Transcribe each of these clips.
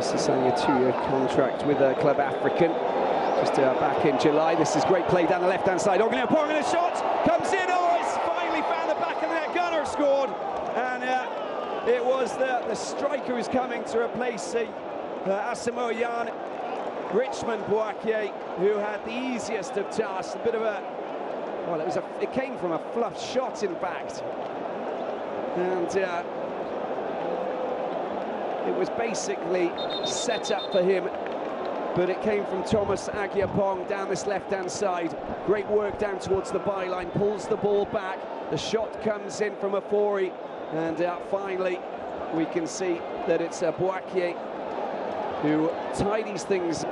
obviously signing a 2-year contract with Club African. Just back in July. This is great play down the left-hand side. Ogunleyapong, and a shot comes in. Oh, it's finally found the back of the net. Ghana scored, and it was the striker who's coming to replace Asamoah Gyan, Richmond Boakye, who had the easiest of tasks. A bit of a, well, it came from a fluff shot, in fact, and it was basically set up for him. But it came from Thomas Agyapong down this left-hand side. Great work down towards the byline, pulls the ball back. The shot comes in from Afori, and finally we can see that it's Boakye who tidies things.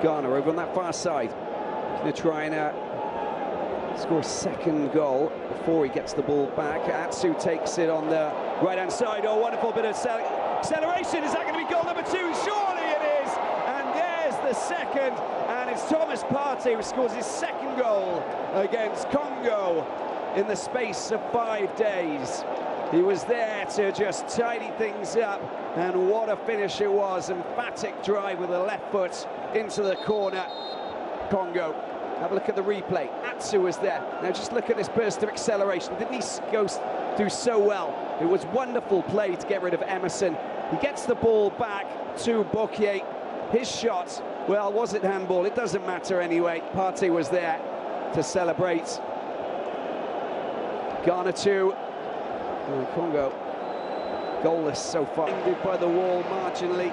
Ghana over on that far side. Going to try and score a second goal before he gets the ball back. Atsu takes it on the right-hand side. Oh, wonderful bit of acceleration. Is that going to be goal number 2? Surely it is. The second, and it's Thomas Partey who scores his second goal against Congo in the space of 5 days. He was there to just tidy things up, and what a finish it was. Emphatic drive with the left foot into the corner. Congo. Have a look at the replay. Atsu was there. Now just look at this burst of acceleration. Didn't he do so well? It was wonderful play to get rid of Emerson. He gets the ball back to Boakye. His shot, well, was it handball? It doesn't matter anyway. Partey was there to celebrate. Ghana 2. Congo goalless so far. Ended by the wall marginally.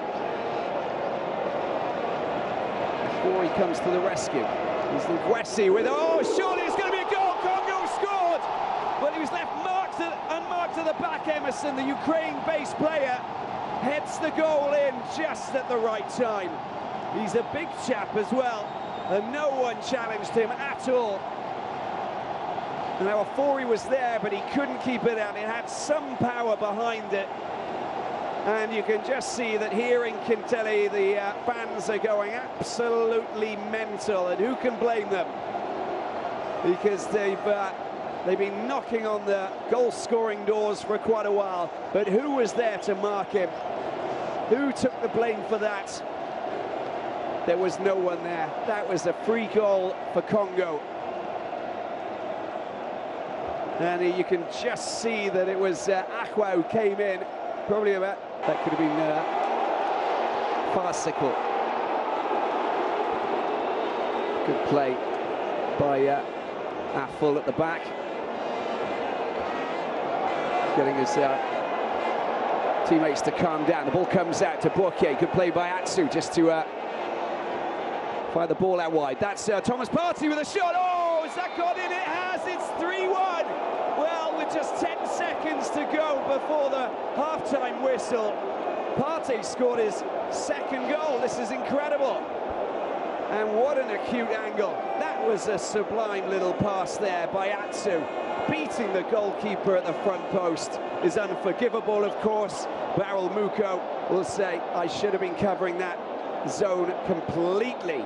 Before he comes to the rescue. Here's Ngwesi with, oh, surely it's going to be a goal. Congo scored. Well, he was left unmarked at the back. Emerson, the Ukraine-based player, heads the goal in just at the right time. He's a big chap as well, and no one challenged him at all. Now, Afori was there, but he couldn't keep it out. It had some power behind it. And you can just see that here in Kintele, the fans are going absolutely mental, and who can blame them? Because they've been knocking on the goal-scoring doors for quite a while, but who was there to mark him? Who took the blame for that? There was no one there. That was a free goal for Congo. And you can just see that it was Akwa who came in, probably about, that could have been farcical. Good play by Aful at the back. Getting his teammates to calm down. The ball comes out to Boakye. Good play by Atsu just to fire the ball out wide. That's Thomas Partey with a shot. Oh, has that gone in? It has. It's 3-1. Well, with just 10 seconds to go before the half-time whistle, Partey scored his second goal. This is incredible. And what an acute angle. That was a sublime little pass there by Atsu. Beating the goalkeeper at the front post is unforgivable, of course. Barrel Muko will say, I should have been covering that zone completely.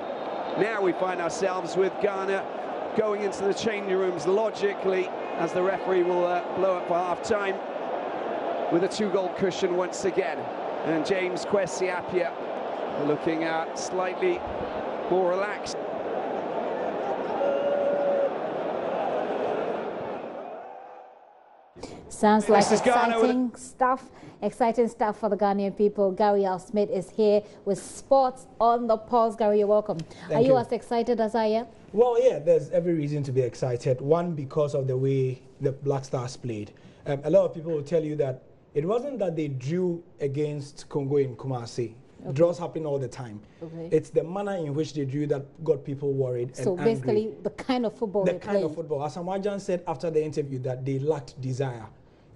Now we find ourselves with Ghana going into the changing rooms logically, as the referee will blow up for half-time with a 2-goal cushion once again. And James Kwesi Appiah looking slightly more relaxed. Sounds like exciting stuff for the Ghanaian people. Gary Al Smith is here with Sports on the Pulse. Gary, you're welcome. Are you as excited as I am? Well, yeah, there's every reason to be excited. One, because of the way the Black Stars played. A lot of people will tell you that it wasn't that they drew against Congo in Kumasi. Okay. Draws happen all the time. Okay. It's the manner in which they drew that got people worried. So and basically, angry. the kind of football they played. Asamoah Gyan said after the interview that they lacked desire.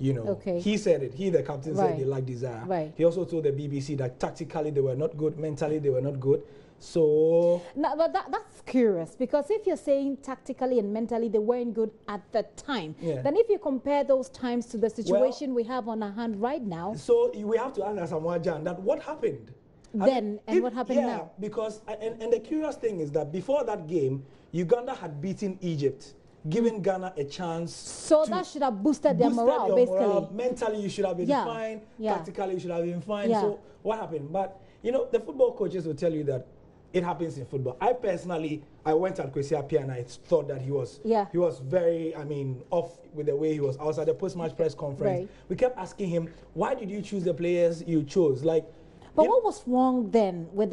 You know, he said it. He, the captain, said they lacked desire. Right. He also told the BBC that tactically they were not good, mentally they were not good. So... No, but that's curious, because if you're saying tactically and mentally they weren't good at the time, then if you compare those times to the situation we have on our hand right now... So we have to ask Asamoah Gyan that what happened? Then, and what happened now? Because, and the curious thing is that before that game, Uganda had beaten Egypt, giving Ghana a chance. So that should have boosted their morale, basically. Mentally, you should have been fine. Tactically, you should have been fine. So what happened? But you know, the football coaches will tell you that it happens in football. I personally, I went at Kwesi Appiah and I thought that he was very, I mean, off with the way he was. I was at the post-match press conference. Right. We kept asking him, why did you choose the players you chose? Like, but what was wrong then with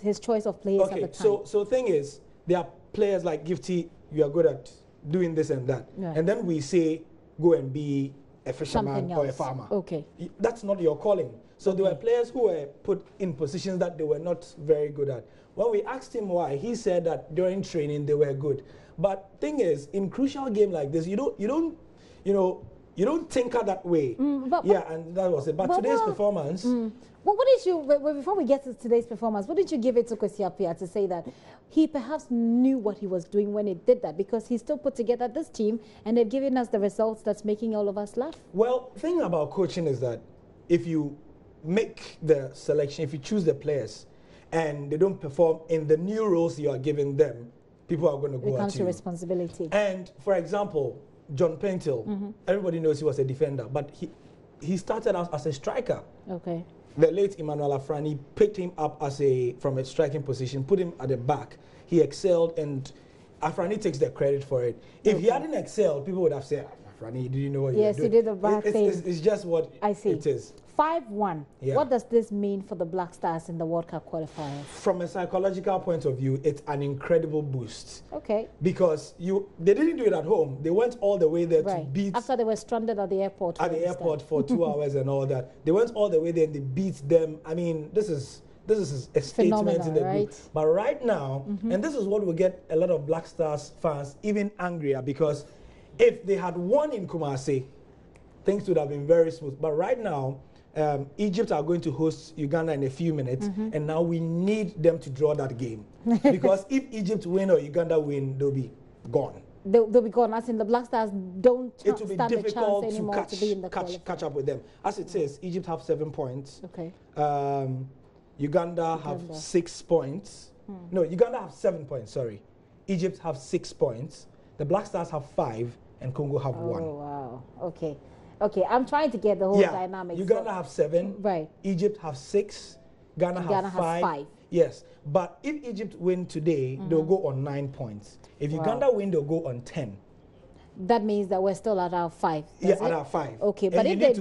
his choice of players at the time? So thing is, there are players like Gifty, you are good at doing this and that. Yeah. And then we say, go and be a fisherman or a farmer. Okay. That's not your calling. So there were players who were put in positions that they were not very good at. When we asked him why, he said that during training they were good. But thing is, in crucial game like this, you don't tinker that way. And that was it. But today's performance. Well, what did you, before we get to today's performance, what did you give it to Kwesi Appiah to say that he perhaps knew what he was doing when he did that? Because he still put together this team and they've given us the results that's making all of us laugh. Well, the thing about coaching is that if you make the selection, if you choose the players and they don't perform in the new roles you are giving them, people are going to go at you. It comes to responsibility. And for example, John Pentil, everybody knows he was a defender, but he started out as a striker. Okay. The late Emmanuel Afrani picked him up from a striking position, put him at the back. He excelled, and Afrani takes the credit for it. If he hadn't excelled, people would have said, Afrani, did you know what you were doing? Yes, you did the right thing. It's just what it is. 5-1. Yeah. What does this mean for the Black Stars in the World Cup qualifiers? From a psychological point of view, it's an incredible boost. Okay. Because they didn't do it at home. They went all the way there to beat... After they were stranded at the airport. At the airport for 2 hours and all that. They went all the way there and they beat them. I mean, this is a statement in the group. But right now, and this is what will get a lot of Black Stars fans even angrier, because if they had won in Kumasi, things would have been very smooth. But right now, Egypt are going to host Uganda in a few minutes, and now we need them to draw that game. Because if Egypt win or Uganda win, they'll be gone. They'll be gone. As in the Black Stars don't it will be stand difficult a chance anymore to to be in the catch up with them. As it says, Egypt have 7 points. Okay. Uganda have 6 points. No, Uganda have 7 points, sorry. Egypt have 6 points. The Black Stars have 5, and Congo have 1. Oh, wow. Okay. Okay, I'm trying to get the whole dynamic. Uganda have 7. Right. Egypt have 6. Ghana have 5. Yes. But if Egypt win today, they'll go on 9 points. If Uganda win, they'll go on 10. That means that we're still at our 5. At our 5. Okay, but if they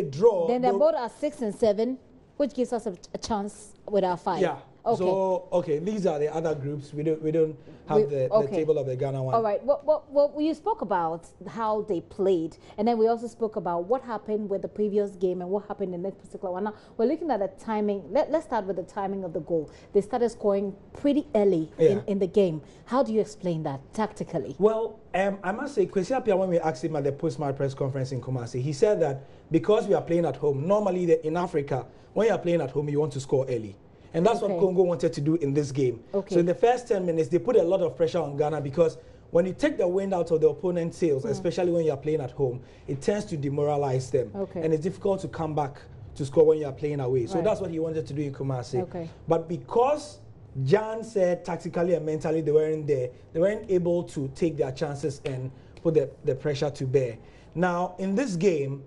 draw, then they're both at 6 and 7, which gives us a chance with our 5. Yeah. Okay. So these are the other groups. We don't have the table of the Ghana one. All right. Well, you spoke about how they played, and then we also spoke about what happened with the previous game and what happened in this particular one. Now we're looking at the timing. Let's start with the timing of the goal. They started scoring pretty early in the game. How do you explain that tactically? Well, I must say, Kwesi Appiah, when we asked him at the post-match press conference in Kumasi, he said that because we are playing at home, normally in Africa, when you are playing at home, you want to score early. And that's what Congo wanted to do in this game. Okay. So in the first 10 minutes, they put a lot of pressure on Ghana, because when you take the wind out of the opponent's sails, especially when you are playing at home, it tends to demoralize them. Okay. And it's difficult to come back to score when you are playing away. So that's what he wanted to do in Kumasi. Okay. But because Jan said tactically and mentally they weren't there, they weren't able to take their chances and put the pressure to bear. Now, in this game,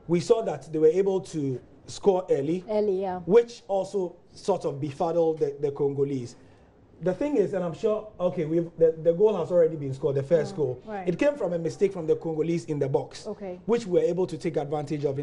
we saw that they were able to score early, which also sort of befuddled the Congolese. The thing is, and I'm sure, the goal has already been scored, the first goal. Right. It came from a mistake from the Congolese in the box, which we were able to take advantage of.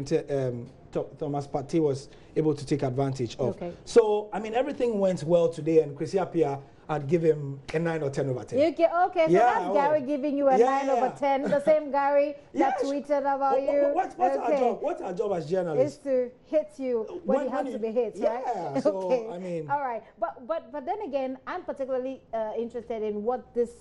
Thomas Partey was able to take advantage of. So, I mean, everything went well today, and Kwesi Appiah, I'd give him a 9 or 10 over 10. So that's Gary giving you a 9 over 10. The same Gary that tweeted about you. What's our job as journalists? Is to hit you when you have to be hit, right? So, I mean. All right. But then again, I'm particularly interested in what this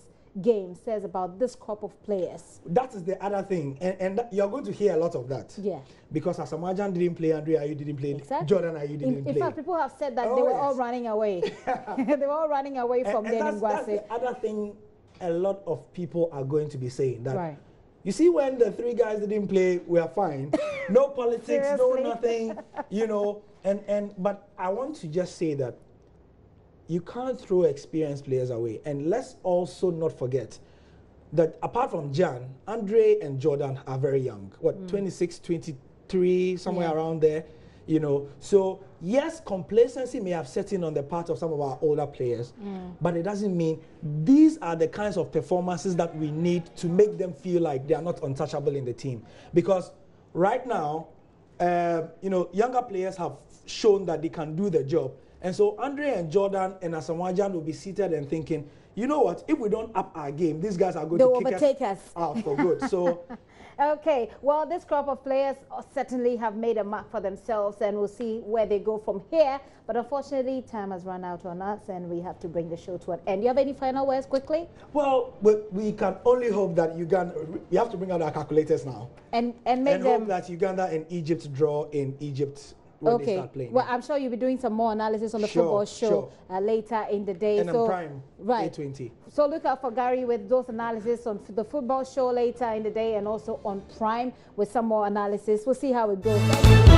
game says about this crop of players. That is the other thing, and you're going to hear a lot of that. Yeah. Because Asamoah didn't play, Andre Ayew didn't play, Jordan Ayew didn't play. In fact, people have said that they were all running away. They were all running away from Denis Gwase. That's the other thing a lot of people are going to be saying. That you see, when the 3 guys didn't play, we are fine. No politics, no nothing, you know. But I want to just say that you can't throw experienced players away. And let's also not forget that apart from Jan, Andre and Jordan are very young. 26, 23, somewhere around there. you know. So yes, complacency may have set in on the part of some of our older players, but it doesn't mean these are the kinds of performances that we need to make them feel like they are not untouchable in the team. Because right now, you know, younger players have shown that they can do the job. And so Andre and Jordan and Asamoah will be seated and thinking, you know what, if we don't up our game, these guys are going to overtake us out for good. So okay, well, this crop of players certainly have made a mark for themselves, and we'll see where they go from here. But unfortunately, time has run out on us, and we have to bring the show to an end. Do you have any final words quickly? Well, we can only hope that Uganda, we have to bring out our calculators now. And make them... hope that Uganda and Egypt draw in Egypt when they start playing. Well, I'm sure you'll be doing some more analysis on the football show later in the day. And on Prime, right. 8:20. So look out for Gary with those analysis on the football show later in the day, and also on Prime with some more analysis. We'll see how it goes.